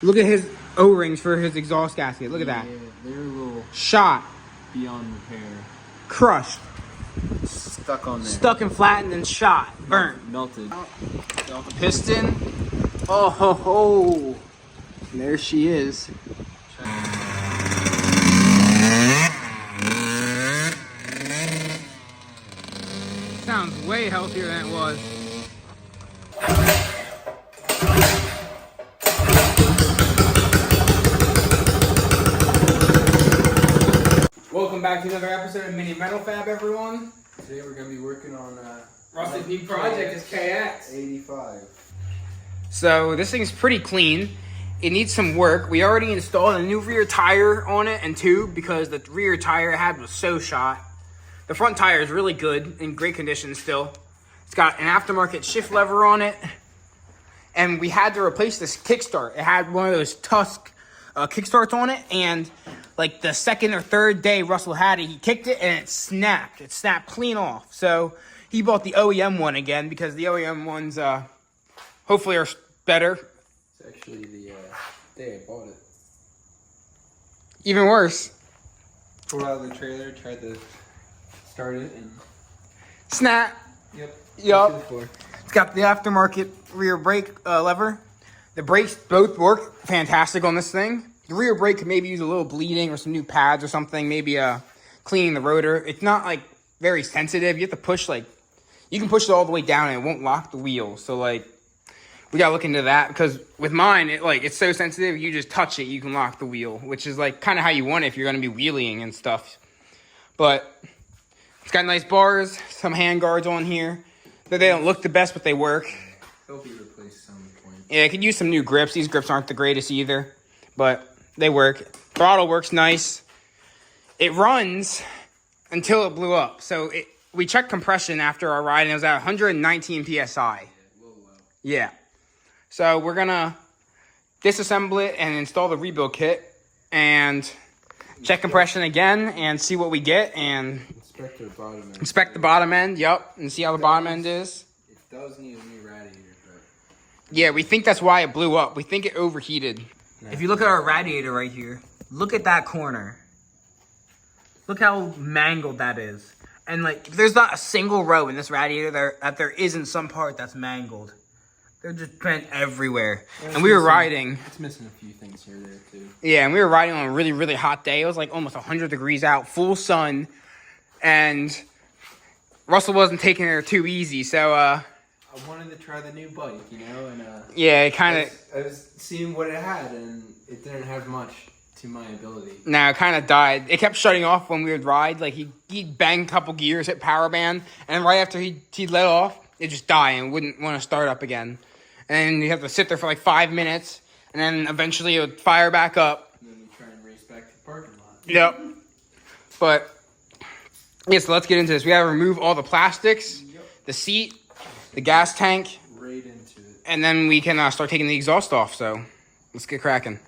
Look at his O-rings for his exhaust gasket. Look at that. Yeah, they're a little shot. Beyond repair. Crushed. Stuck on there. Stuck and flattened and shot. Burnt. Melted. Get off the piston. Oh ho ho. And there she is. Sounds way healthier than it was. Welcome back to another episode of Mini Metal Fab, everyone. Today we're going to be working on Russ's new project is KX 85. So this thing's pretty clean. It needs some work. We already installed a new rear tire on it and tube because the rear tire it had was so shot. The front tire is really good, in great condition still. It's got an aftermarket shift lever on it. And we had to replace this kickstart. It had one of those Tusk kickstarts on it, and like the second or third day Russell had it, he kicked it and it snapped. It snapped clean off. So he bought the OEM one again because the OEM ones hopefully are better. It's actually the day I bought it. Even worse. Pulled out of the trailer, tried to start it, and Snap. Yep. It's got the aftermarket rear brake lever. The brakes both work fantastic on this thing. The rear brake could maybe use a little bleeding or some new pads or something. Maybe cleaning the rotor. It's not like very sensitive. You have to push you can push it all the way down and it won't lock the wheel. So we gotta look into that because with mine, it's so sensitive. You just touch it, you can lock the wheel, which is kind of how you want it if you're gonna be wheeling and stuff. But it's got nice bars, some hand guards on here. They don't look the best, but they work. They'll be replaced at some point. Yeah, I could use some new grips. These grips aren't the greatest either, but they work. Throttle works nice. It runs until it blew up. So we checked compression after our ride, and it was at 119 PSI. Yeah, a little low. Yeah. So we're going to disassemble it and install the rebuild kit and check compression again and see what we get and Inspect the bottom end. inspect the bottom end, and see how the bottom end is. It does need a new radiator, but Yeah, we think that's why it blew up. We think it overheated. If you look at our radiator right here, look at that corner. Look how mangled that is. And there's not a single row in this radiator that there isn't some part that's mangled. They're just bent everywhere. And we were riding. It's missing a few things here and there too. Yeah, and we were riding on a really, really hot day. It was almost 100 degrees out, full sun. And Russell wasn't taking it too easy, so I wanted to try the new bike, and yeah, it kind of I was seeing what it had, and it didn't have much to my ability. it kind of died. It kept shutting off when we would ride. He'd bang a couple gears, hit power band, and right after he'd let off, it just died and wouldn't want to start up again. And you have to sit there for 5 minutes, and then eventually it would fire back up. And then you try and race back to the parking lot. Yep. But yeah, so let's get into this. We got to remove all the plastics, the seat, the gas tank, Right into it. and then we can start taking the exhaust off. So let's get cracking.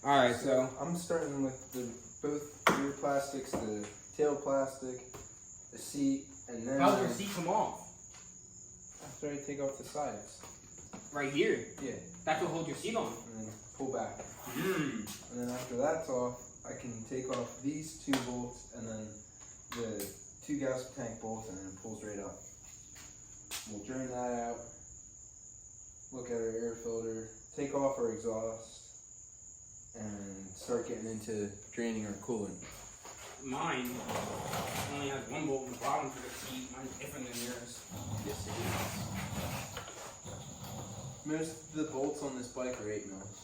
All right, so I'm starting with both rear plastics, the tail plastic, the seat, and then how's your seat come off? after I take off the sides. Right here. Yeah, That's what holds your seat on. and then pull back. Mm. And then after that's off, I can take off these two bolts and then the two gas tank bolts, and then it pulls right up. We'll drain that out, look at our air filter, take off our exhaust, and start getting into draining our coolant. Mine only has one bolt in the bottom for the seat. Mine's different than yours. Yes, it is. Most of the bolts on this bike are 8 mils.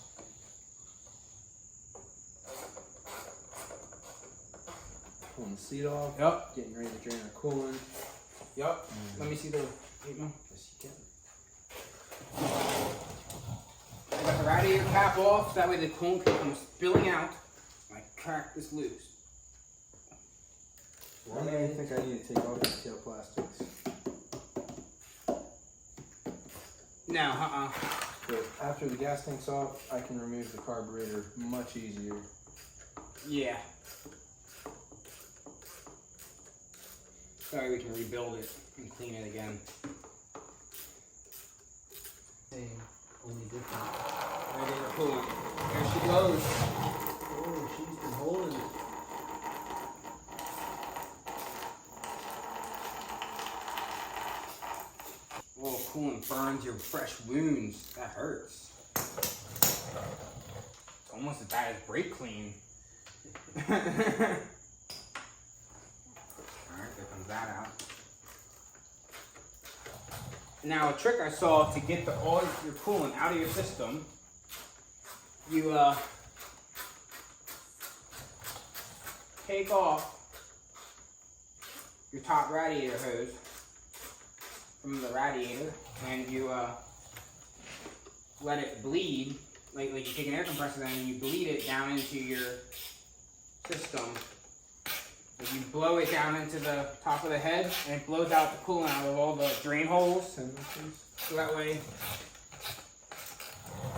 Pulling the seat off. Yep. Getting ready to drain our coolant. Yep. Let me see the 8 mil. Yes, you can. I got the radiator cap off, that way the coolant can come spilling out. I crack this loose. I don't even think I need to take off the tail plastics. No, But after the gas tank's off, I can remove the carburetor much easier. Yeah. Sorry, we can rebuild it and clean it again. Same, only different. Radiator coolant. There she goes. Oh, she's been holding it. Oh, coolant burns your fresh wounds. That hurts. It's almost as bad as brake clean. Alright, there comes that out. Now, a trick I saw to get all your coolant out of your system, you take off your top radiator hose from the radiator, and you let it bleed, like you take an air compressor and you bleed it down into your system. Like you blow it down into the top of the head, and it blows out the coolant out of all the drain holes. So that way,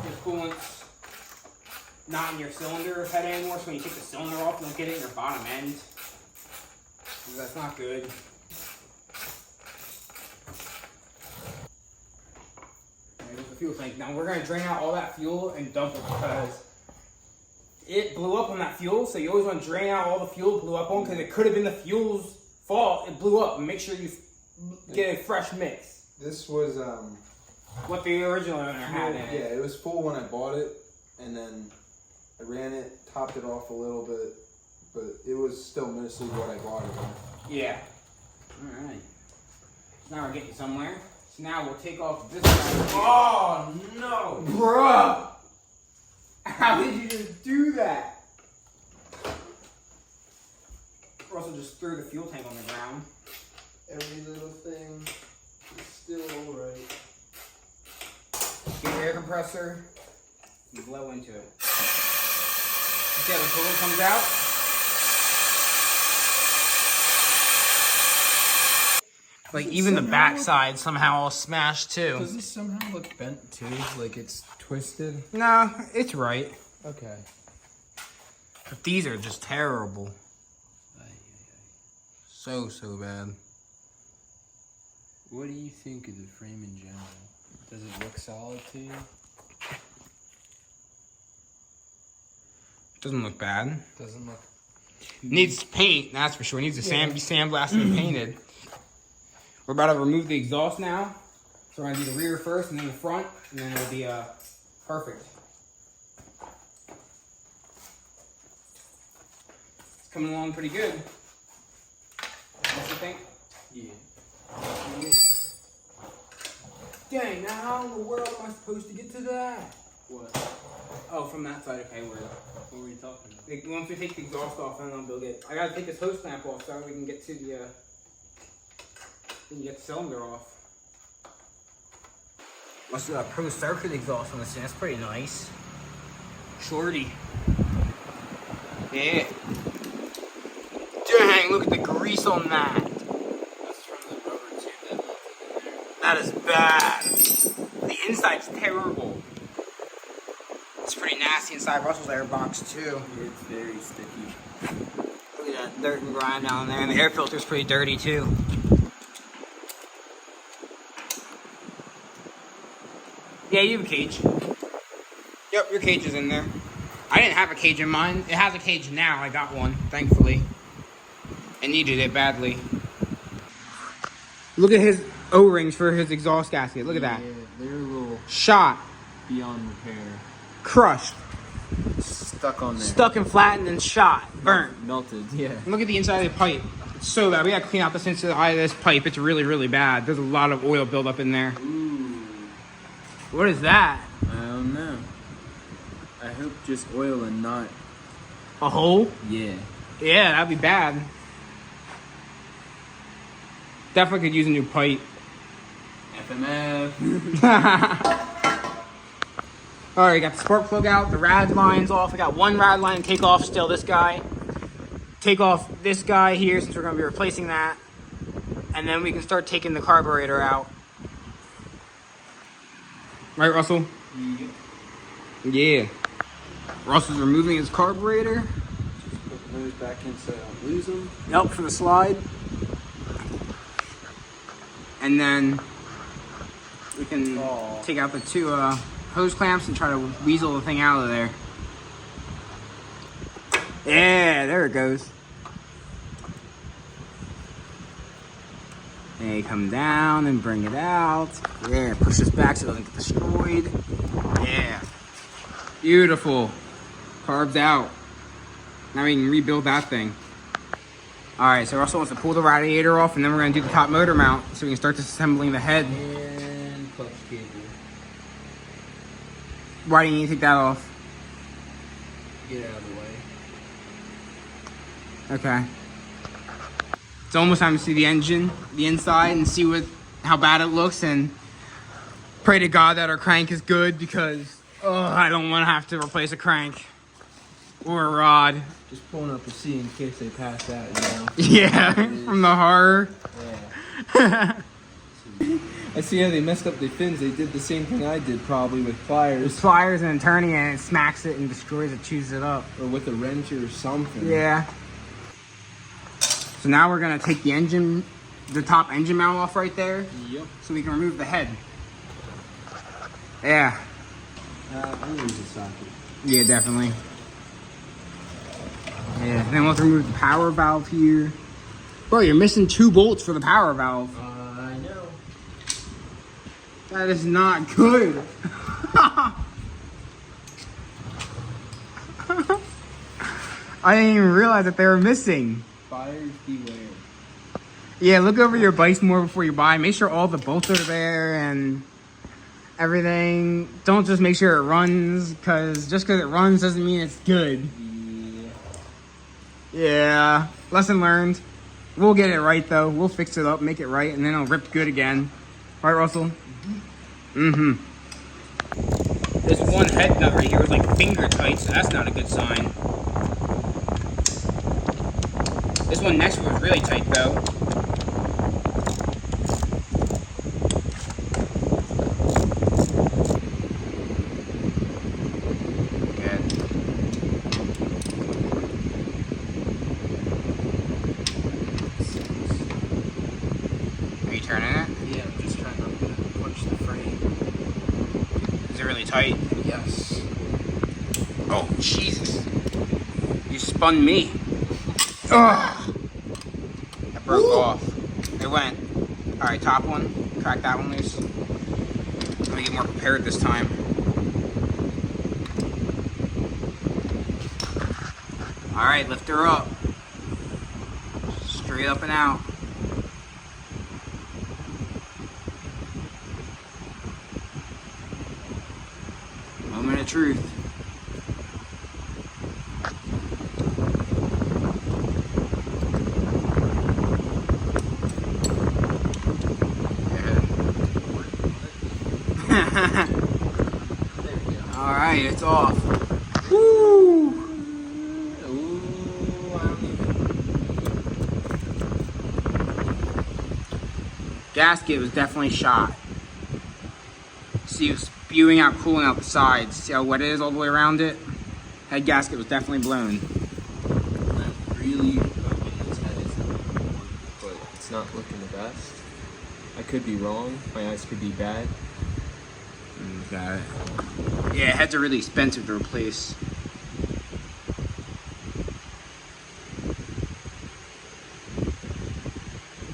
your coolant's not in your cylinder head anymore. So when you take the cylinder off, you don't get it in your bottom end. So that's not good. There's the fuel tank. Now we're gonna drain out all that fuel and dump it because it blew up on that fuel. So you always want to drain out all the fuel it blew up on because it could have been the fuel's fault. It blew up. And make sure you get a fresh mix. This was What the original owner had in yeah, it. it was full when I bought it, and then I ran it, topped it off a little bit, but it was still mostly what I bought it in. Yeah. All right. Now we're getting somewhere. So now we'll take off this side. Oh no, bruh! How did you just do that? Russell just threw the fuel tank on the ground. Every little thing is still alright. Get your air compressor and blow into it. See how the coolant comes out? Like even the backside somehow all smashed too. Does this somehow look bent too? Like it's twisted? No, it's right. Okay. But these are just terrible. So bad. What do you think of the frame in general? Does it look solid to you? Doesn't look bad. Doesn't look too... Needs paint, that's for sure. Needs to be sandblasted and painted. We're about to remove the exhaust now. So we're gonna do the rear first and then the front, and then it'll be perfect. It's coming along pretty good. What you think? Yeah. Dang, now how in the world am I supposed to get to that? What? Oh, from that side, okay, What were you talking about? like, once we take the exhaust off, then I'll build it. I gotta take this hose clamp off so we can get to the, we can get the cylinder off. Let's do a pro circuit exhaust on this thing. That's pretty nice. Shorty. Yeah. Dang, look at the grease on that. That's from the rubber tube that melted in there. That is bad. The inside's terrible. It's pretty nasty inside Russell's air box too. It's very sticky. Look at that dirt and grime down there, and the air filter's pretty dirty too. Yeah, you have a cage. Yep, your cage is in there. I didn't have a cage in mine. It has a cage now. I got one, thankfully. I needed it badly. Look at his O-rings for his exhaust gasket. Look at that. Yeah, they're a little Shot. beyond repair. Crushed. Stuck on there. Stuck and flattened and shot. Burnt. Melted, yeah. Look at the inside of the pipe. It's so bad. We gotta clean out this inside of this pipe. It's really, really bad. There's a lot of oil buildup in there. Ooh. What is that? I don't know. I hope just oil and not... A hole? Yeah. Yeah, that'd be bad. Definitely could use a new pipe. FMF. Alright, got the spark plug out, the rad line's off. I got one rad line to take off still, this guy. Take off this guy here since we're going to be replacing that. And then we can start taking the carburetor out. Right, Russell? Yeah. Russell's removing his carburetor. Just put the nose back in so I don't lose them. Yep, for the slide. And then we can take out the two hose clamps and try to weasel the thing out of there. Yeah, there it goes. And you come down and bring it out. Yeah, push this back so it doesn't get destroyed. Yeah. Beautiful. Carved out. Now we can rebuild that thing. Alright, so Russell wants to pull the radiator off, and then we're going to do the top motor mount so we can start disassembling the head. And clutch cable. Why do you need to take that off? Get it out of the way. Okay. It's almost time to see the engine, the inside, and see how bad it looks, and pray to God that our crank is good, because I don't want to have to replace a crank or a rod. Just pulling up a C in case they pass out, you know? Yeah, from the horror. Yeah. I see how they messed up the fins. They did the same thing I did, probably with pliers. With pliers and turning it, and it smacks it and destroys it, chews it up. Or with a wrench or something. Yeah. So now we're gonna take the top engine mount off right there. Yep. So we can remove the head. Yeah. I'm gonna use a socket. Yeah, definitely. Yeah, then we'll have to remove the power valve here. Bro, you're missing 2 bolts for the power valve. I know. That is not good. I didn't even realize that they were missing. Buyers beware. Yeah, look over your bikes more before you buy. Make sure all the bolts are there and everything. Don't just make sure it runs, because just because it runs doesn't mean it's good. Yeah, lesson learned. We'll get it right though. We'll fix it up, make it right, and then it'll rip good again. Right, Russell? Mm-hmm. This one head nut right here is like finger tight, so that's not a good sign. This one next to it is really tight though. Are you turning it? Yeah, I'm just trying not to punch the frame. Is it really tight? Yes. Oh, Jesus. You spun me. Ugh. That broke off. It went. Alright, top one. Crack that one loose. Let me get more prepared this time. Alright, lift her up. Straight up and out. Moment of truth. Alright, it's off. Woo! Ooh, I don't even. Gasket was definitely shot. See, it was spewing out, cooling out the sides. See how wet it is all the way around it? Head gasket was definitely blown. I'm really hoping this head is but it's not looking the best. I could be wrong. My eyes could be bad. Got it. Yeah, heads are really expensive to replace.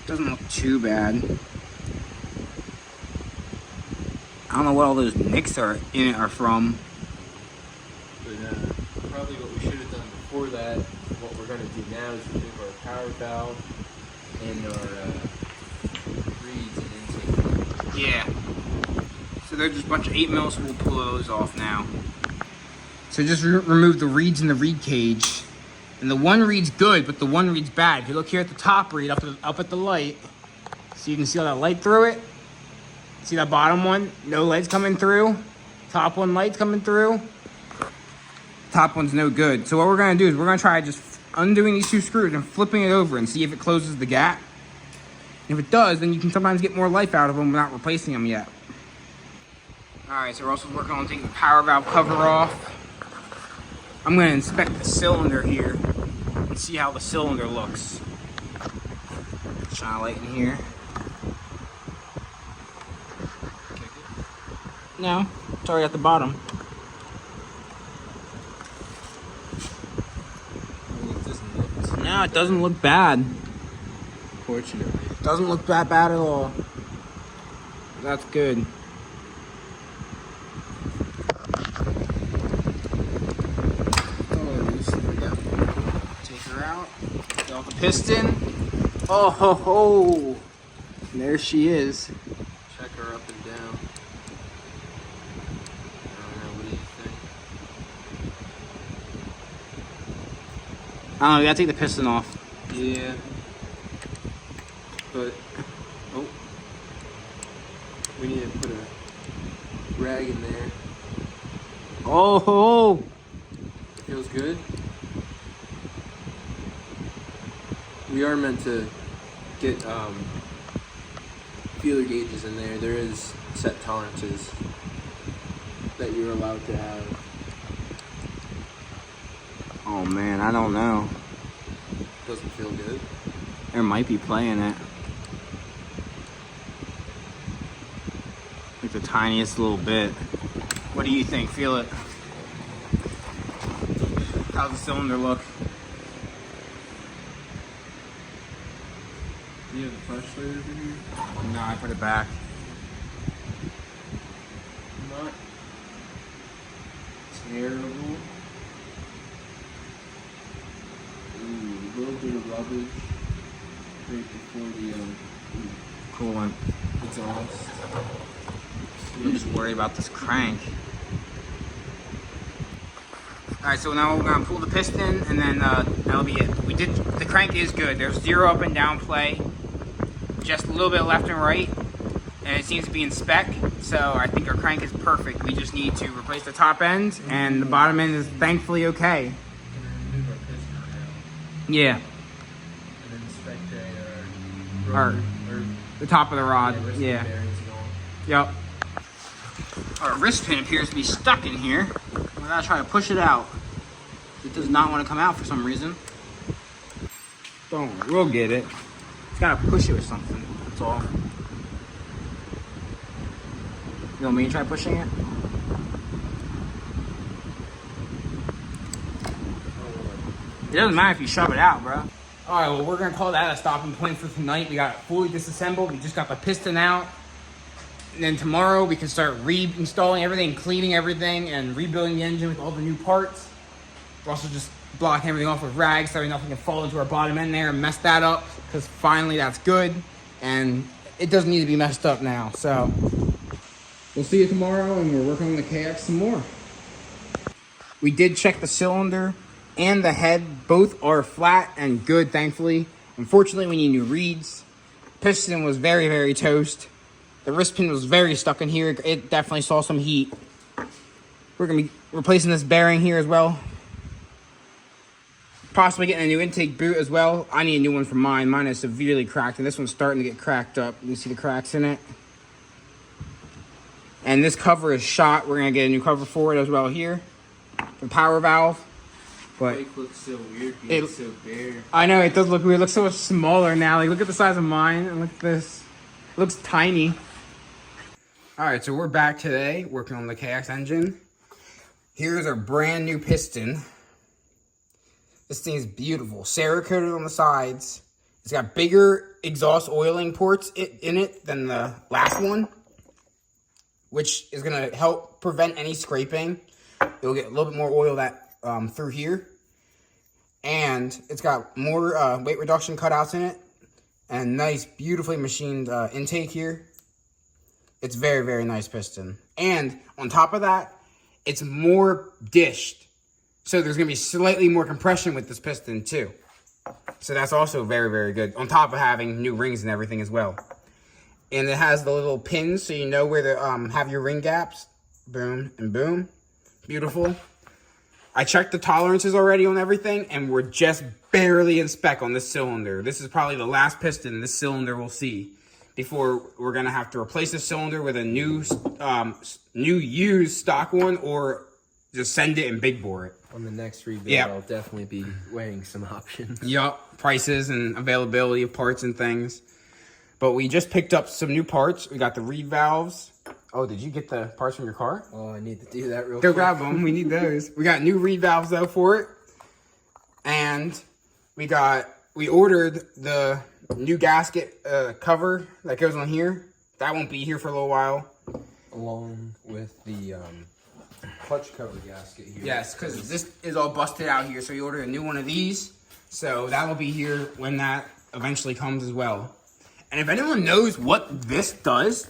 Doesn't look too bad. I don't know what all those nicks are in it are from. But probably what we should have done before that, what we're going to do now is remove our power valve and our reeds and intake. Yeah. So they're just a bunch of 8mm, so we'll pull those off now. So just remove the reeds in the reed cage. And the one reed's good, but the one reed's bad. If you look here at the top reed, up at the light, so you can see all that light through it. See that bottom one? No light's coming through. Top one, light's coming through. Top one's no good. So what we're gonna do is we're gonna try just undoing these 2 screws and flipping it over and see if it closes the gap. And if it does, then you can sometimes get more life out of them without replacing them yet. Alright, so we're also working on taking the power valve cover off. I'm going to inspect the cylinder here and see how the cylinder looks. Shine a light in here. No. It's already at the bottom. No, it doesn't look bad. Fortunately. It doesn't look that bad at all. That's good. Take her out. Get off the piston. Oh ho ho! There she is. Check her up and down. I don't know, what do you think? I don't know, we gotta take the piston off. Yeah. But, oh. We need to put a rag in there. Oh ho! Feels good. We are meant to get feeler gauges in there. There is set tolerances that you're allowed to have. Oh man, I don't know. Doesn't feel good. There might be play in it. Like the tiniest little bit. What do you think? Feel it. How's the cylinder look? Do you have the flashlight over here? No, I put it back. Not terrible. Ooh, a little bit of rubbish right before the Coolant. exhaust. I'm just worried about this crank. Alright, so now we're gonna pull the piston and then that'll be it. The crank is good. There's 0 up and down play. Just a little bit left and right. And it seems to be in spec. So I think our crank is perfect. We just need to replace the top end and the bottom end is thankfully okay. Remove our piston now. Yeah. And then inspect Or the top of the rod. Yeah. Yep. Our wrist pin appears to be stuck in here. We're gonna try to push it out. It does not want to come out for some reason. Don't worry, we'll get it. Just gotta push it with something. That's all. You want me to try pushing it? It doesn't matter if you shove it out, bro. All right, well, we're gonna call that a stopping point for tonight. We got it fully disassembled. We just got the piston out. And then tomorrow we can start reinstalling everything, cleaning everything, and rebuilding the engine with all the new parts. We're also just blocking everything off with rags so nothing can fall into our bottom end there and mess that up, because finally that's good. And it doesn't need to be messed up now, so. We'll see you tomorrow, and we're working on the KX some more. We did check the cylinder and the head. Both are flat and good, thankfully. Unfortunately, we need new reeds. Piston was very, very toast. The wrist pin was very stuck in here. It definitely saw some heat. We're gonna be replacing this bearing here as well. Possibly getting a new intake boot as well. I need a new one for mine. Mine is severely cracked, and this one's starting to get cracked up. You can see the cracks in it. And this cover is shot. We're gonna get a new cover for it as well here. The power valve. But It looks so weird being so bare. I know, it does look weird. It looks so much smaller now. Like, look at the size of mine, and look at this. It looks tiny. All right, so we're back today working on the KX engine. Here's our brand new piston. This thing is beautiful. Cerakoted on the sides. It's got bigger exhaust oiling ports in it than the last one, which is gonna help prevent any scraping. It'll get a little bit more oil through here. And it's got more weight reduction cutouts in it. And nice, beautifully machined intake here. It's very, very nice piston. And on top of that, it's more dished. So there's gonna be slightly more compression with this piston too. So that's also very, very good. On top of having new rings and everything as well. And it has the little pins so you know where to have your ring gaps. Boom and boom. Beautiful. I checked the tolerances already on everything, and we're just barely in spec on this cylinder. This is probably the last piston this cylinder will see before we're gonna have to replace the cylinder with a new used stock one, or just send it and big bore it. On the next rebuild, Yep. I'll definitely be weighing some options. Yup, prices and availability of parts and things. But we just picked up some new parts. We got the reed valves, Oh, did you get the parts from your car? Oh, I need to do that real Go quick. grab them. We need those. We got new reed valves though for it, and we ordered the new gasket cover that goes on here. That won't be here for a little while. Along with the clutch cover gasket here. Yes, because this is all busted out here, so we ordered a new one of these. So that'll be here when that eventually comes as well. And if anyone knows what this does,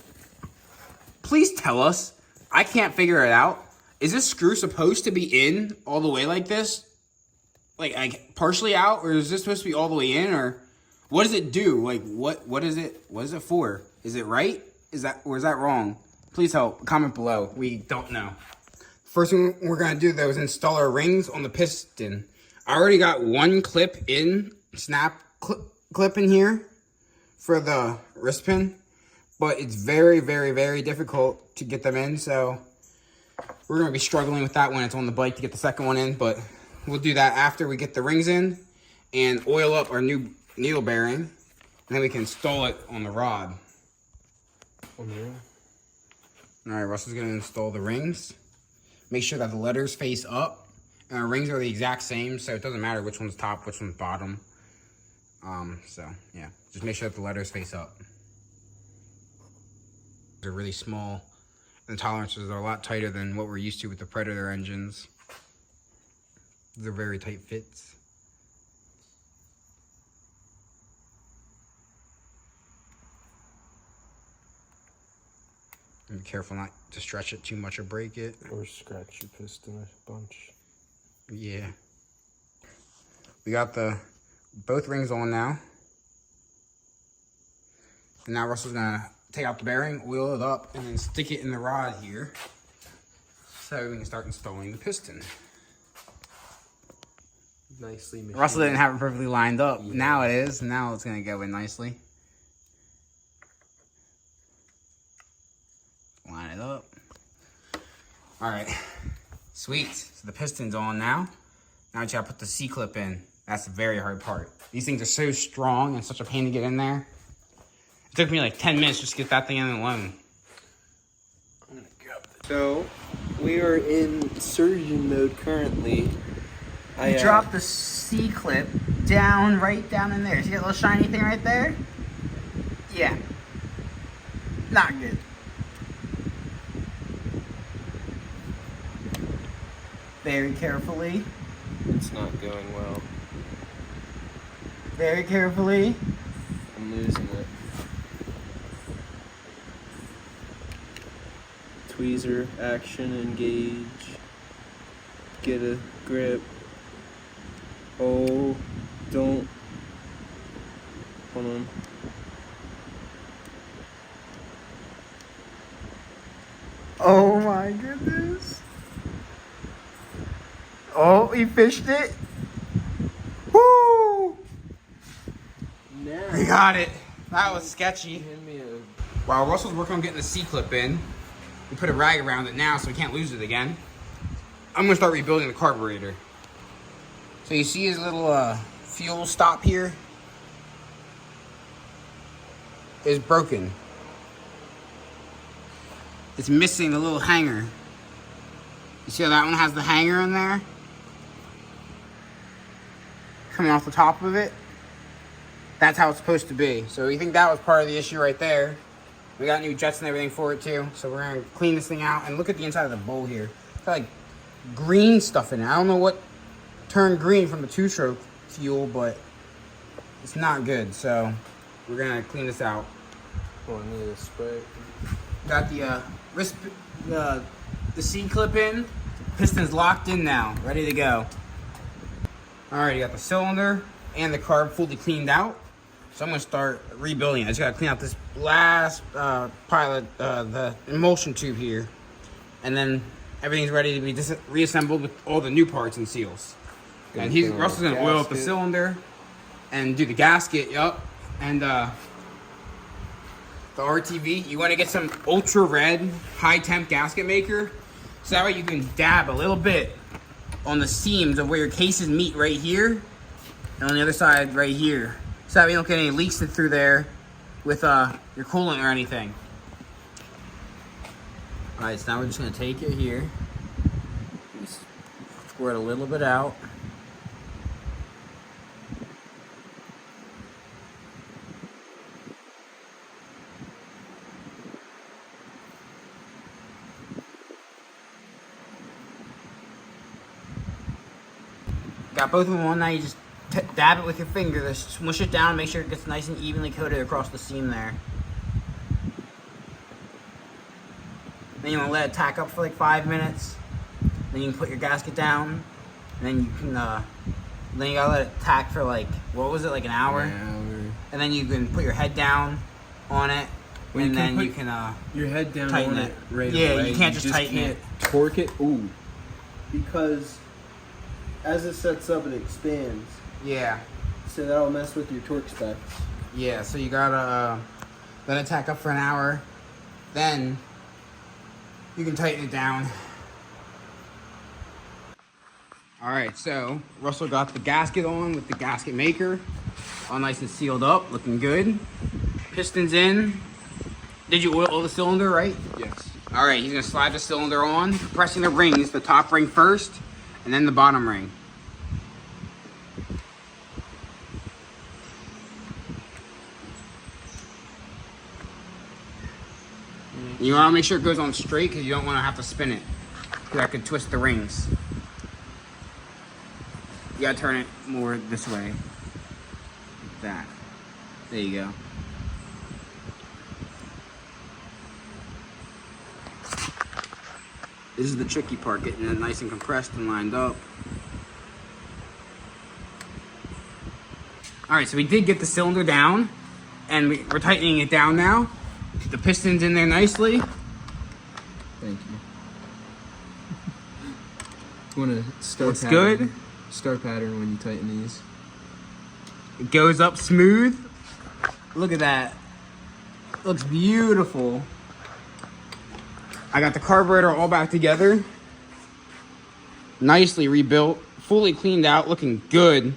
please tell us. I can't figure it out. Is this screw supposed to be in all the way like this? Like partially out? Or is this supposed to be all the way in? Or what does it do? Like what is it? What is it for? Is it right? Is that wrong? Please help. Comment below. We don't know. First thing we're going to do though is install our rings on the piston. I already got one clip in, snap clip in here for the wrist pin. But it's very, very, very difficult to get them in, so we're going to be struggling with that when it's on the bike to get the second one in, but we'll do that after we get the rings in and oil up our new needle bearing, and then we can install it on the rod. All right, Russell's going to install the rings. Make sure that the letters face up, and our rings are the exact same, so it doesn't matter which one's top, which one's bottom. So, yeah, just make sure that the letters face up. They're really small, and the tolerances are a lot tighter than what we're used to with the Predator engines. They're very tight fits. And be careful not to stretch it too much or break it. Or scratch your piston a bunch. Yeah. We got both rings on now. And now Russell's gonna take out the bearing, oil it up, and then stick it in the rod here so we can start installing the piston. Nicely machined. Russell didn't have it perfectly lined up. Yeah. Now it is. Now it's going to go in nicely. Line it up. All right. Sweet. So the piston's on now. Now we got to put the C-clip in. That's the very hard part. These things are so strong and such a pain to get in there. It took me like 10 minutes just to get that thing in alone. I'm gonna grab the... So, we are in surgeon mode currently. I Drop the C-clip down, right down in there. See that little shiny thing right there? Yeah. Not good. Very carefully. It's not going well. Very carefully. I'm losing it. Tweezer, action, engage. Get a grip. Oh, don't. Hold on. Oh my goodness. Oh, he fished it. Woo! Now. We got it. That was sketchy. Hand me a... While Russell's working on getting the C-clip in, we put a rag around it now so we can't lose it again. I'm gonna start rebuilding the carburetor. So you see his little fuel stop here is broken. It's missing the little hanger. You see how that one has the hanger in there? Coming off the top of it. That's how it's supposed to be. So we think that was part of the issue right there. We got new jets and everything for it too. So we're gonna clean this thing out and look at the inside of the bowl here. It's got like green stuff in it. I don't know what turned green from the two-stroke fuel, but it's not good. So we're gonna clean this out. Oh, I need a spray. Got the C-clip in. Piston's locked in now, ready to go. All right, you got the cylinder and the carb fully cleaned out. So I'm gonna start rebuilding it. I just gotta clean out this last pilot, the emulsion tube here. And then everything's ready to be reassembled with all the new parts and seals. And Russell's gonna oil up the cylinder and do the gasket, yup. And the RTV, you wanna get some ultra red high temp gasket maker. So that way you can dab a little bit on the seams of where your cases meet right here. And on the other side right here. So that way you don't get any leaks through there with your coolant or anything. All right, so now we're just gonna take it here. Just squirt a little bit out. Got both of them on now. You just dab it with your finger. Just smush it down. Make sure it gets nice and evenly coated across the seam there. Then you want to let it tack up for like 5 minutes. Then you can put your gasket down. And then you can, then you gotta let it tack for like, what was it, like an hour? An hour. And then you can put your head down on it. Well, and you then put you can your head down tighten on it. Right Yeah, away. you can't just tighten can't it. Torque it. Ooh. Because as it sets up, it expands. Yeah. So that'll mess with your torque specs. Yeah, so you gotta let it tack up for an hour. Then you can tighten it down. All right, so Russell got the gasket on with the gasket maker. All nice and sealed up, looking good. Pistons in. Did you oil the cylinder, right? Yes. All right, he's gonna slide the cylinder on, pressing the rings, the top ring first, and then the bottom ring. You wanna make sure it goes on straight because you don't wanna have to spin it, because that could twist the rings. You gotta turn it more this way. Like that. There you go. This is the tricky part, getting it nice and compressed and lined up. All right, so we did get the cylinder down, and we're tightening it down now. The piston's in there nicely. Thank you. You want to start Looks good. Start pattern when you tighten these. It goes up smooth. Look at that. Looks beautiful. I got the carburetor all back together. Nicely rebuilt, fully cleaned out, looking good.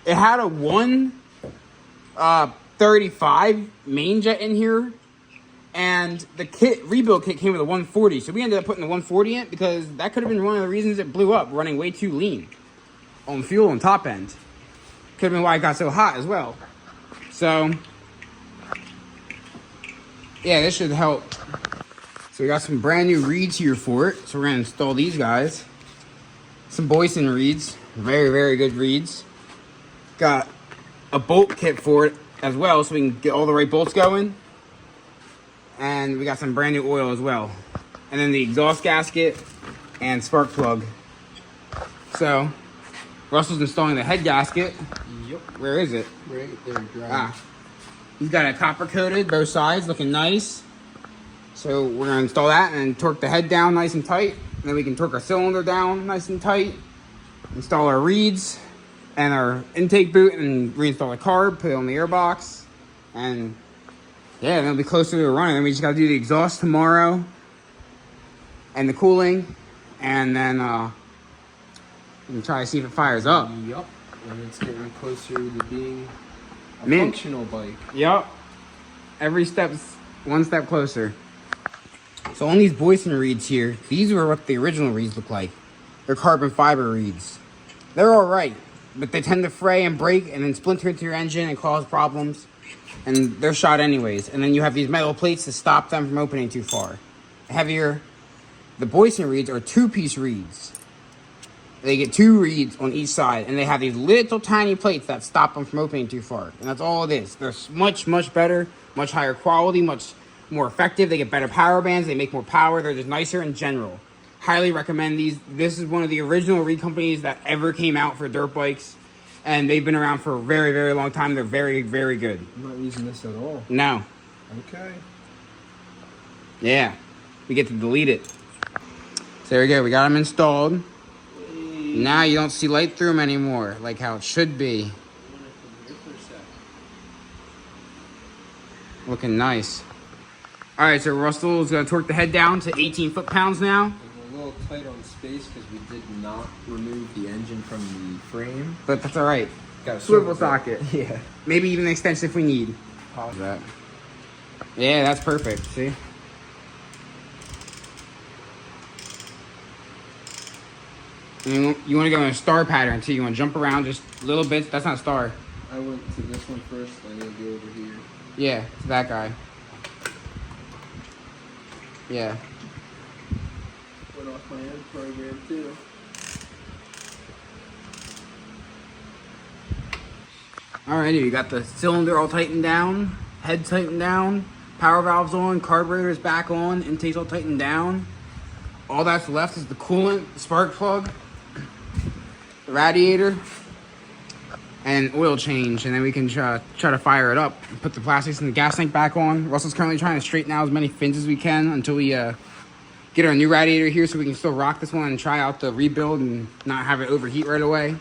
It had a 135 main jet in here, and the rebuild kit came with a 140. So we ended up putting the 140 in it because that could have been one of the reasons it blew up, running way too lean on fuel and top end. Could have been why it got so hot as well. So yeah, this should help. So we got some brand new reeds here for it. So we're gonna install these guys. Some Boyson reeds, very, very good reeds. Got a bolt kit for it as well, so we can get all the right bolts going. And we got some brand new oil as well. And then the exhaust gasket and spark plug. So Russell's installing the head gasket. Yep. Where is it? Right there, dry. Ah. He's got it copper coated, both sides, looking nice. So we're gonna install that and torque the head down nice and tight. And then we can torque our cylinder down nice and tight. Install our reeds and our intake boot and reinstall the carb, put it on the airbox. And yeah, then it'll be closer to running. Then we just gotta do the exhaust tomorrow and the cooling. And then we can try to see if it fires up. Yep. And it's getting closer to being a Mint. functional bike. Yep. Every step's one step closer. So on these Boyson reeds here, these were what the original reeds look like. They're carbon fiber reeds. They're all right, but they tend to fray and break and then splinter into your engine and cause problems. And they're shot anyways. And then you have these metal plates to stop them from opening too far. Heavier. The Boyson reeds are 2-piece reeds. They get 2 reeds on each side, and they have these little tiny plates that stop them from opening too far. And that's all it is. They're much, much better, much higher quality, much more effective. They get better power bands. They make more power. They're just nicer in general. Highly recommend these. This is one of the original reed companies that ever came out for dirt bikes, and they've been around for a very, very long time. They're very, very good. I'm not using this at all. No. Okay. Yeah. We get to delete it. So there we go. We got them installed. Now you don't see light through them anymore, like how it should be. Looking nice. All right, so Russell is going to torque the head down to 18 foot-pounds now. We're a little tight on space because we did not remove the engine from the frame. But that's all right. Got a Swivel socket. Yeah. Maybe even an extension if we need. Pause that. Yeah, that's perfect. See? You want to go in a star pattern too. You want to jump around just little bits. That's not a star. I went to this one first, I'm gonna go over here. Yeah, to that guy. Yeah. Went off my own program too. Alrighty, we got the cylinder all tightened down, head tightened down, power valves on, carburetor's back on, intake's all tightened down. All that's left is the coolant, the spark plug, the radiator, and oil change, and then we can try to fire it up. Put the plastics and the gas tank back on. Russell's currently trying to straighten out as many fins as we can until we get our new radiator here so we can still rock this one and try out the rebuild and not have it overheat right away.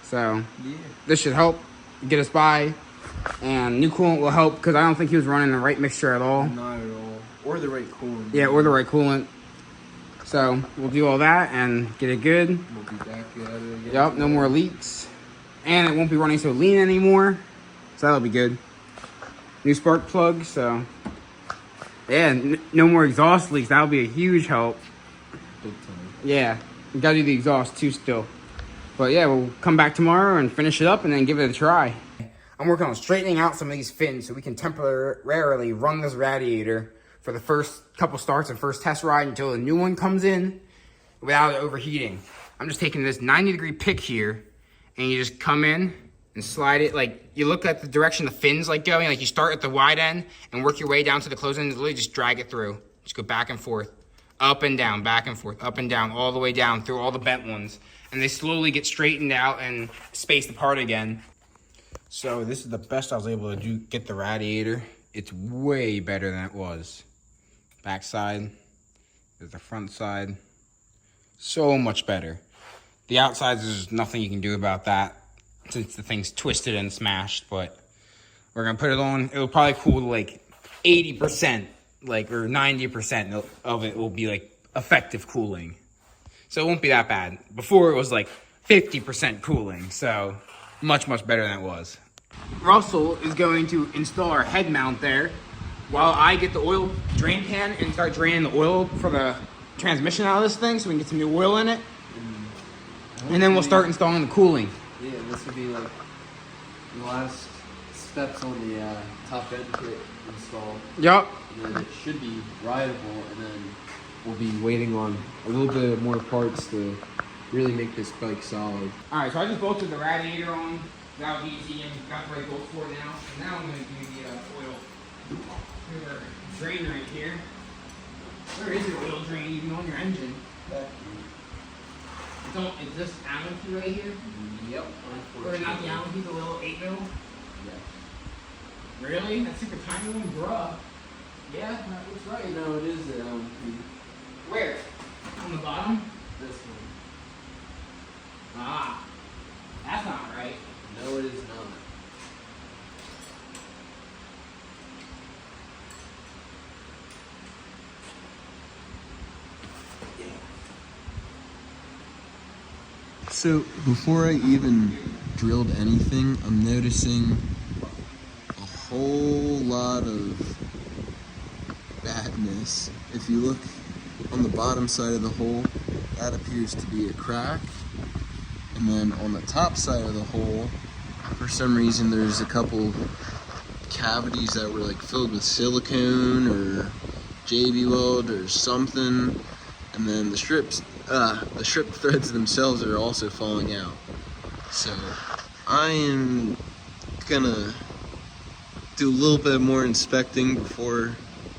So yeah, this should help get us by, and new coolant will help because I don't think he was running the right mixture at all. Not at all. Or the right coolant. Yeah, or the right coolant. So we'll do all that and get it good. We'll be back at it again. Yep, no more leaks. And it won't be running so lean anymore. So that'll be good. New spark plug, so yeah, no more exhaust leaks. That'll be a huge help. Big time. Yeah, we gotta do the exhaust too still. But yeah, we'll come back tomorrow and finish it up and then give it a try. I'm working on straightening out some of these fins so we can temporarily run this radiator for the first couple starts and first test ride until the new one comes in without it overheating. I'm just taking this 90-degree pick here, and you just come in and slide it. Like, you look at the direction the fins like going, like you start at the wide end and work your way down to the closed end, and literally just drag it through. Just go back and forth, up and down, back and forth, up and down, all the way down through all the bent ones. And they slowly get straightened out and spaced apart again. So this is the best I was able to do, get the radiator. It's way better than it was. Back side, there's the front side. So much better. The outside, there's nothing you can do about that since the thing's twisted and smashed, but we're gonna put it on. It'll probably cool to like 80%, like, or 90% of it will be like effective cooling. So it won't be that bad. Before it was like 50% cooling, so much, much better than it was. Russell is going to install our head mount there while I get the oil drain pan and start draining the oil for the transmission out of this thing so we can get some new oil in it. And then we'll start installing the cooling. Yeah, this would be like the last steps on the top end kit installed. Yup. And then it should be rideable, and then we'll be waiting on a little bit more parts to really make this bike solid. Alright, so I just bolted the radiator on. That was easy and got the right bolts for it now. And now I'm going to do the oil. Here's our drain right here. Where is your oil drain even on your engine? Is this Allen key right here? Yep. Or not the Allen key, the little 8 mil? Yeah. Really? That's like a tiny one, bruh. Yeah, that looks right. No, it is the Allen key. Where? On the bottom? This one. Ah, that's not right. No, it is not. So before I even drilled anything, I'm noticing a whole lot of badness. If you look on the bottom side of the hole, that appears to be a crack. And then on the top side of the hole, for some reason there's a couple cavities that were like filled with silicone or JB weld or something. And then the strip threads themselves are also falling out. So I am gonna do a little bit more inspecting before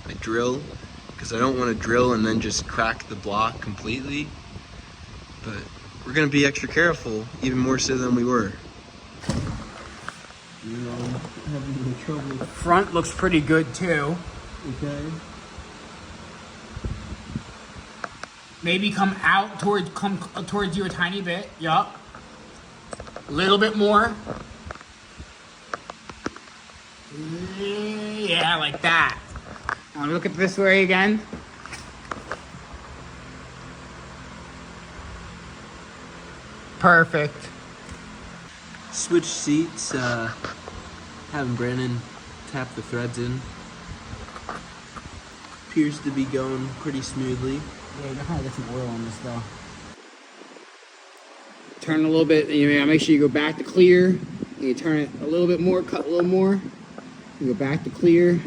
I drill, because I don't want to drill and then just crack the block completely. But we're gonna be extra careful, even more so than we were. Having no trouble. The front looks pretty good too. Okay. Maybe come towards you a tiny bit. Yup. A little bit more. Yeah, like that. Now look at this way again. Perfect. Switch seats, having Brandon tap the threads in. Appears to be going pretty smoothly. Yeah, you definitely get some oil on this though. turn a little bit. You make sure you go back to clear. And you turn it a little bit more, cut a little more. You go back to clear.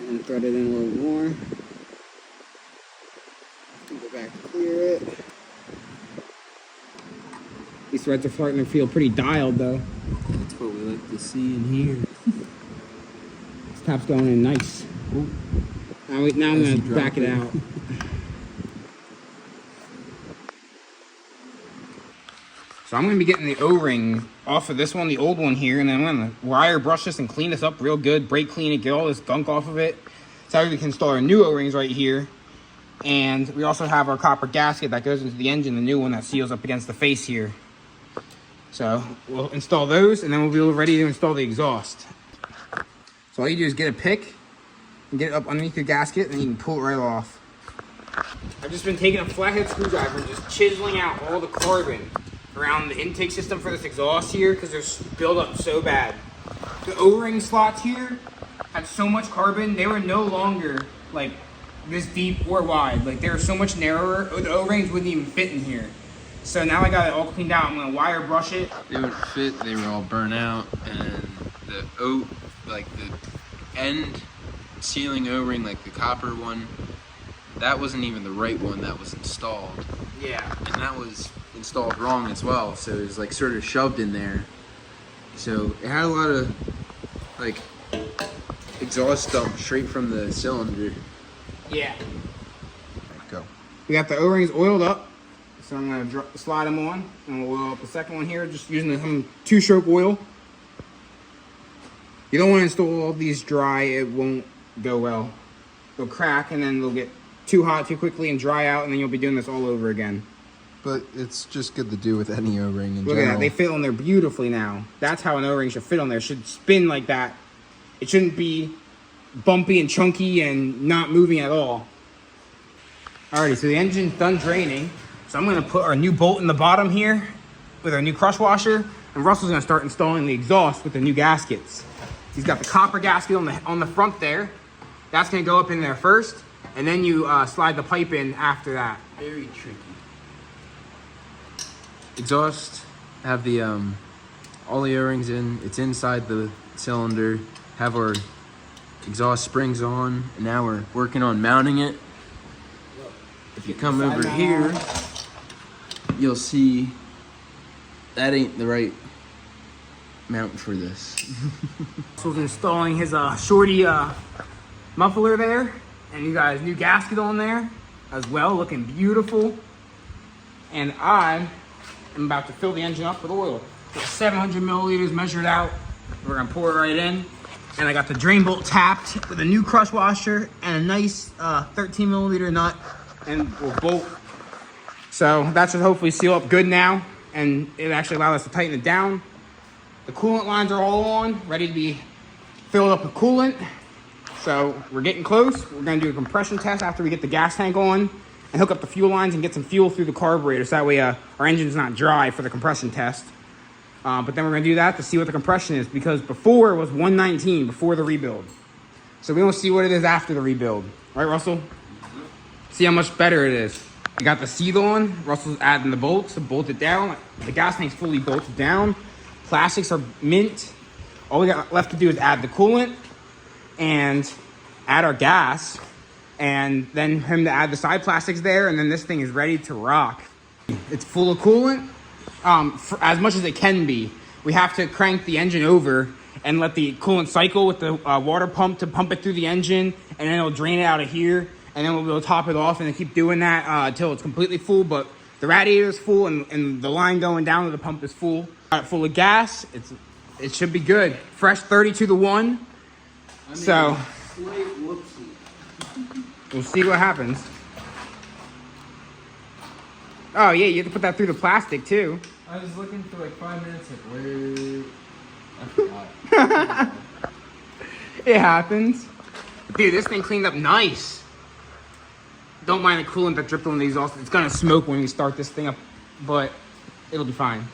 And thread it in a little bit more. And go back to clear it. These threads are starting to feel pretty dialed though. That's what we like to see and hear. This tap's going in nice. Ooh. Now I'm going to back it out. So I'm going to be getting the O-ring off of this one, the old one here, and then I'm going to wire brush this and clean this up real good, brake clean it, get all this gunk off of it. So we can install our new O-rings right here. And we also have our copper gasket that goes into the engine, the new one that seals up against the face here. So we'll install those, and then we'll be ready to install the exhaust. So all you do is get a pick and get it up underneath your gasket, and you can pull it right off. I've just been taking a flathead screwdriver and just chiseling out all the carbon around the intake system for this exhaust here, because there's buildup so bad. The O-ring slots here had so much carbon, they were no longer like this deep or wide. Like they were so much narrower, the O-rings wouldn't even fit in here. So now I got it all cleaned out. I'm gonna wire brush it. They wouldn't fit, they were all burnt out, and the end sealing O-ring, like the copper one, that wasn't even the right one that was installed. Yeah. And that was installed wrong as well, so it was like sort of shoved in there. So it had a lot of like exhaust dump straight from the cylinder. Yeah. Go. We got the O-rings oiled up, so I'm gonna slide them on, and we'll oil up the second one here, just using some 2-stroke oil. You don't want to install all these dry, it won't go well. They'll crack, and then they'll get too hot too quickly and dry out, and then you'll be doing this all over again. But it's just good to do with any O-ring in Look general. at that, they fit on there beautifully now. That's how an O-ring should fit on there. It should spin like that. It shouldn't be bumpy and chunky and not moving at all. Alrighty, so the engine's done draining. So I'm gonna put our new bolt in the bottom here with our new crush washer, and Russell's gonna start installing the exhaust with the new gaskets. He's got the copper gasket on the front there. That's gonna go up in there first, and then you slide the pipe in after that. Very tricky. Exhaust, have the all the O-rings in. It's inside the cylinder. Have our exhaust springs on, and now we're working on mounting it. If you come over here, you'll see that ain't the right mount for this. So he's installing his shorty muffler there, and you got his new gasket on there as well, looking beautiful. And I am about to fill the engine up with oil. Got 700 milliliters measured out. We're gonna pour it right in. And I got the drain bolt tapped with a new crush washer and a nice 13 millimeter nut and bolt. So that should hopefully seal up good now, and it actually allowed us to tighten it down. The coolant lines are all on, ready to be filled up with coolant. So we're getting close. We're gonna do a compression test after we get the gas tank on and hook up the fuel lines and get some fuel through the carburetor, so that way our engine's not dry for the compression test. But then we're gonna do that to see what the compression is, because before it was 119 before the rebuild. So we want to see what it is after the rebuild. Right, Russell? See how much better it is. We got the seal on. Russell's adding the bolts to bolt it down. The gas tank's fully bolted down. Plastics are mint. All we got left to do is add the coolant and add our gas, and then him to add the side plastics there, and then this thing is ready to rock. It's full of coolant. For as much as it can be. We have to crank the engine over and let the coolant cycle with the water pump to pump it through the engine, and then it'll drain it out of here, and then we'll be able to top it off and then keep doing that until it's completely full. But the radiator is full, and the line going down to the pump is full. Got it full of gas. It should be good. Fresh 32-to-1. So we'll see what happens. Oh yeah, you have to put that through the plastic too. I was looking for like 5 minutes, like where... I forgot. It happens. Dude, this thing cleaned up nice. Don't mind the coolant that dripped on the exhaust. It's gonna smoke when we start this thing up, but it'll be fine.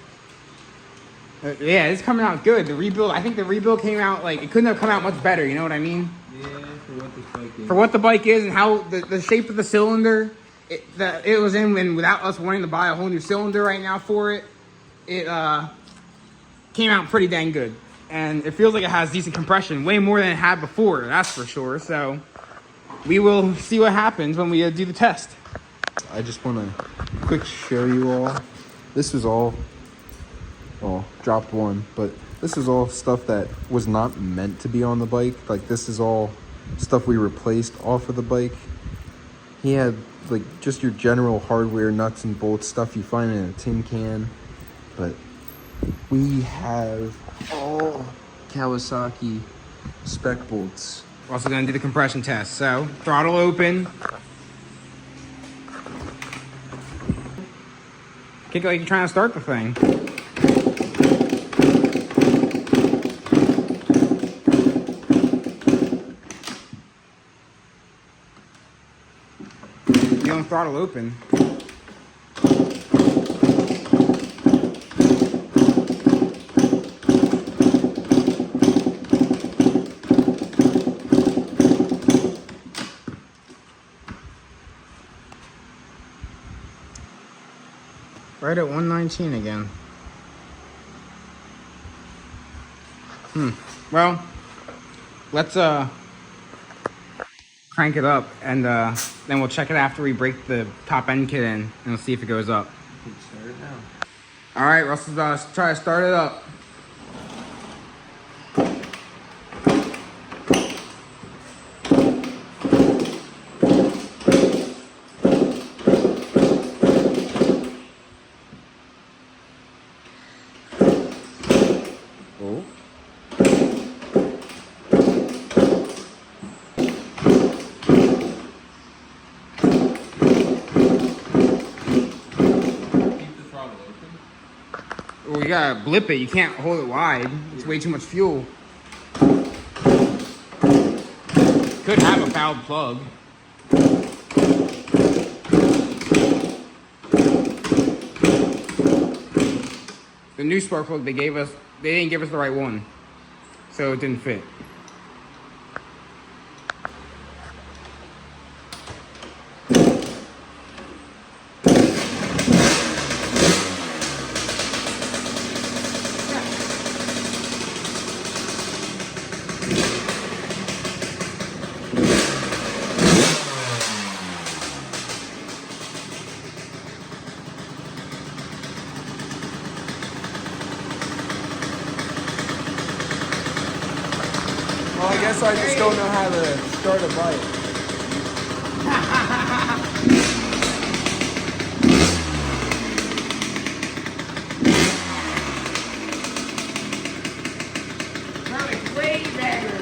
Yeah, it's coming out good. The rebuild, I think the rebuild came out like, it couldn't have come out much better, you know what I mean? Yeah, for what this bike is. For what the bike is and how the shape of the cylinder it was in when, without us wanting to buy a whole new cylinder right now for it, it came out pretty dang good. And it feels like it has decent compression, way more than it had before, that's for sure. So we will see what happens when we do the test. I just want to quick show you all. This was all, well, dropped one, but this is all stuff that was not meant to be on the bike. Like, this is all stuff we replaced off of the bike. He had like just your general hardware, nuts and bolts, stuff you find in a tin can. But we have all Kawasaki spec bolts. We're also gonna do the compression test. So throttle open. Kick it like you're trying to start the thing. You don't throttle open. Right at 119 again. Well, let's crank it up and then we'll check it after we break the top end kit in and we'll see if it goes up. Start it now. All right, Russell's try to start it up. Oh. Well, you gotta blip it. You can't hold it wide. It's way too much fuel. Could have a fouled plug. The new spark plug they gave us, they didn't give us the right one, so it didn't fit. Well, I guess I just don't know how to start a bike. Way better.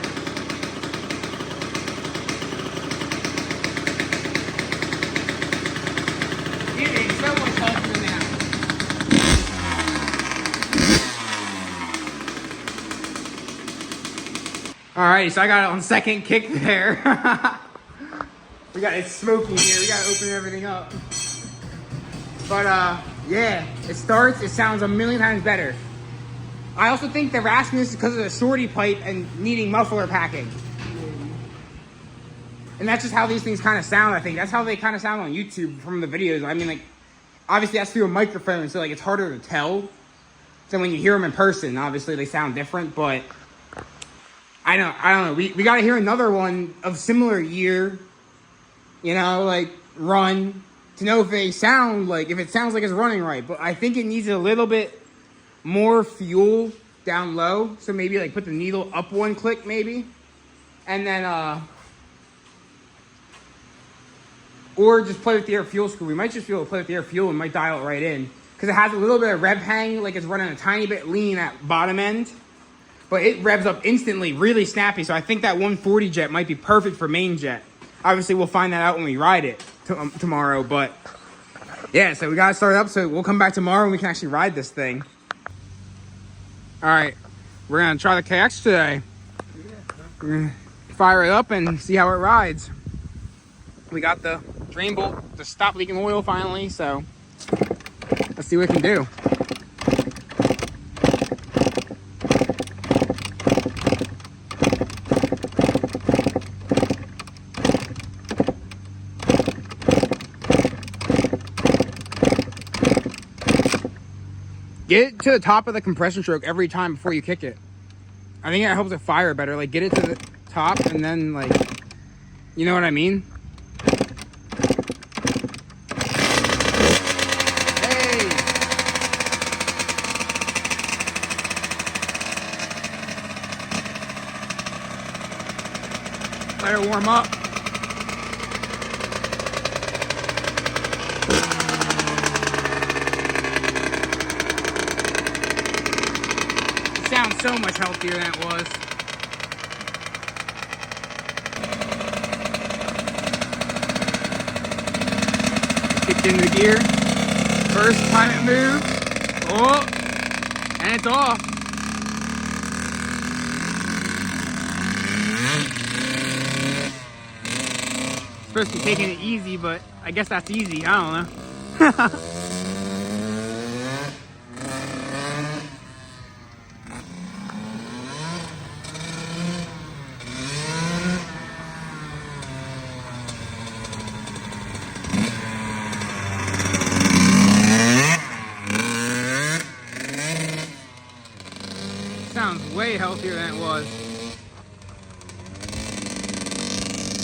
Getting so much healthier now. Alright, so I got it on second kick there. It's smoking here. We gotta open everything up. But yeah, it starts. It sounds a million times better. I also think the raspiness is because of the shorty pipe and needing muffler packing. And that's just how these things kind of sound, I think. That's how they kind of sound on YouTube from the videos. I mean, like, obviously that's through a microphone, so like it's harder to tell. So when you hear them in person, obviously they sound different, but I don't know. We got to hear another one of similar year, you know, like run to know if they sound like, if it sounds like it's running right. But I think it needs a little bit more fuel down low. So maybe like put the needle up one click maybe. And then, or just play with the air fuel screw. We might just be able to play with the air fuel and might dial it right in. Because it has a little bit of rev hang, like it's running a tiny bit lean at bottom end. But it revs up instantly, really snappy. So I think that 140 jet might be perfect for main jet. Obviously, we'll find that out when we ride it tomorrow. But yeah, so we got to start it up. So we'll come back tomorrow and we can actually ride this thing. All right, we're going to try the KX today. We're going to fire it up and see how it rides. We got the drain bolt to stop leaking oil finally. So let's see what it can do. Get it to the top of the compression stroke every time before you kick it. I think it helps it fire better. Like, get it to the top and then, like, you know what I mean? Hey! Let it warm up. Sounds so much healthier than it was. Kicked into the gear. First time it moved. Oh, and it's off. Supposed to be taking it easy, but I guess that's easy. I don't know. Sounds way healthier than it was.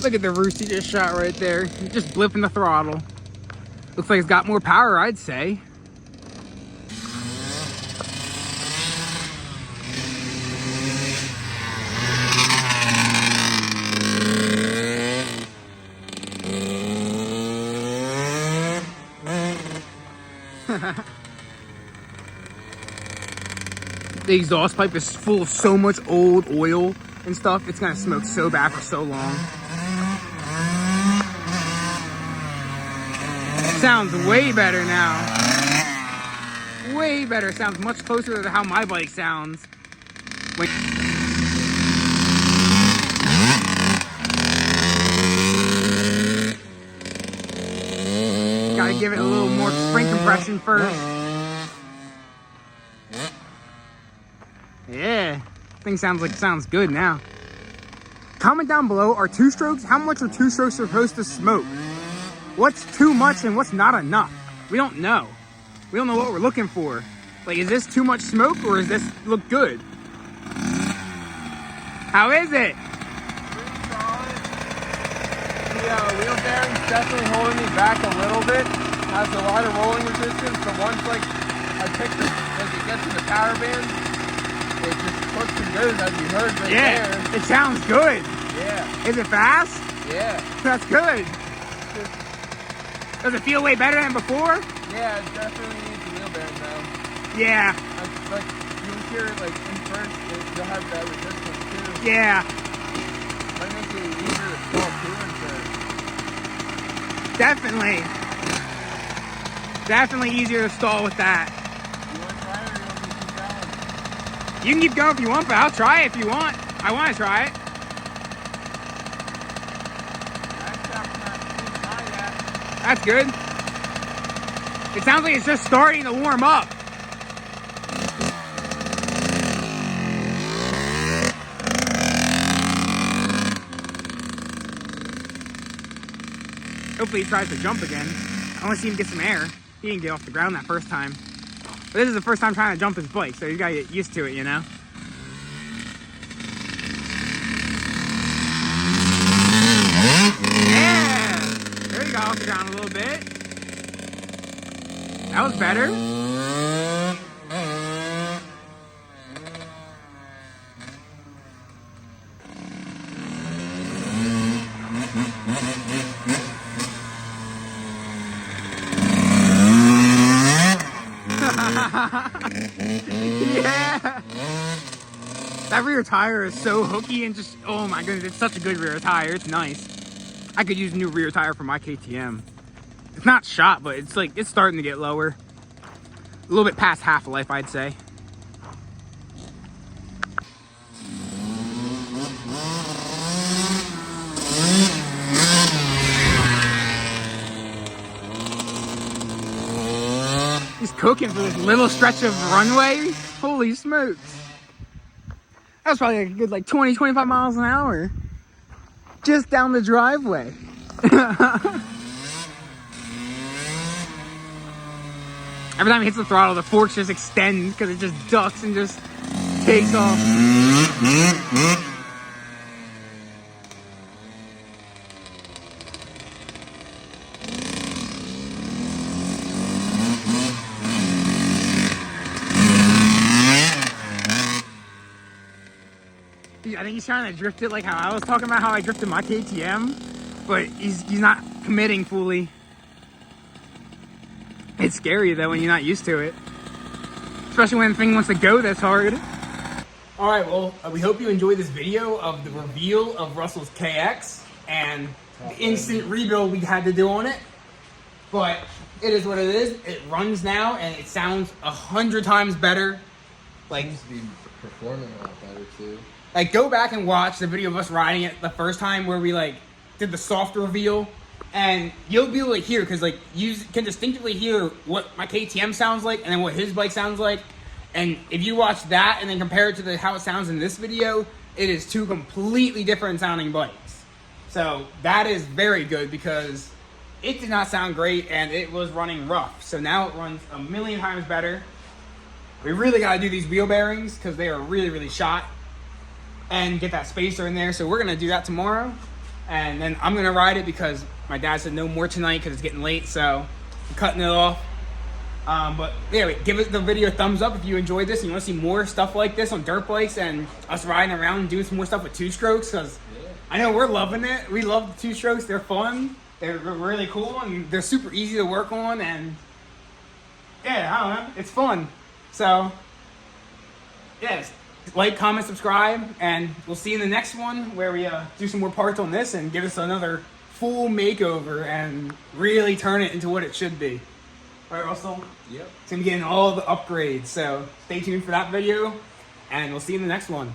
Look at the roost he just shot right there. Just blipping the throttle. Looks like it's got more power, I'd say. The exhaust pipe is full of so much old oil and stuff. It's gonna smoke so bad for so long. Sounds way better now. Way better. Sounds much closer to how my bike sounds. Gotta give it a little more spring compression first. Yeah, thing sounds good now. Comment down below, are 2 strokes? How much are 2 strokes supposed to smoke? What's too much and what's not enough? We don't know. We don't know what we're looking for. Like, is this too much smoke or does this look good? How is it? Pretty solid. The wheel bearing's definitely holding me back a little bit. Has a lot of rolling resistance, but once like I pick the, like it gets to the power band, it just puts and goes as you heard right there. It sounds good. Yeah. Is it fast? Yeah. That's good. Does it feel way better than before? Yeah, it definitely needs a wheel bearing though. Yeah. Like you'll hear it like in first, you'll have that resistance too. Yeah. Might make it easier to stall too in first. Definitely. Definitely easier to stall with that. You want to try it or you want me to keep going? You can keep going if you want, but I'll try it if you want. I want to try it. That's good. It sounds like it's just starting to warm up. Hopefully he tries to jump again. I want to see him get some air. He didn't get off the ground that first time. But this is the first time trying to jump his bike, so he's got to get used to it, you know? Yeah! There you go, off the ground a little bit. That was better. Yeah. That rear tire is so hooky and just, oh my goodness, it's such a good rear tire. It's nice. I could use a new rear tire for my KTM. It's not shot, but it's like, it's starting to get lower. A little bit past half life, I'd say. He's cooking for this little stretch of runway. Holy smokes. That was probably like a good like 20, 25 miles an hour. Just down the driveway. I Every time it hits the throttle, the forks just extend because it just ducks and just takes off. I think he's trying to drift it like how I was talking about how I drifted my KTM, but he's not committing fully. It's scary though when you're not used to it, especially when the thing wants to go this hard. All right, well, we hope you enjoyed this video of the reveal of Russell's KX and the instant rebuild we had to do on it. But it is what it is. It runs now and it sounds 100 times better. Like, Seems to be performing a lot better too. Like, go back and watch the video of us riding it the first time where we, like, did the soft reveal. And you'll be able to hear, because, like, you can distinctly hear what my KTM sounds like and then what his bike sounds like. And if you watch that and then compare it to how it sounds in this video, it is two completely different sounding bikes. So that is very good because it did not sound great and it was running rough. So now it runs a million times better. We really got to do these wheel bearings because they are really, really shot. And get that spacer in there. So we're going to do that tomorrow. And then I'm going to ride it because my dad said no more tonight because it's getting late. So I'm cutting it off. But anyway, give it the video a thumbs up if you enjoyed this and you want to see more stuff like this on dirt bikes and us riding around and doing some more stuff with two strokes. Because I know we're loving it. We love the two strokes. They're fun. They're really cool and they're super easy to work on. And yeah, I don't know. It's fun. So yes. Like, comment, subscribe, and we'll see you in the next one where we do some more parts on this and give us another full makeover and really turn it into what it should be. Right, Russell? Yep. It's going to be getting all the upgrades, so stay tuned for that video, and we'll see you in the next one.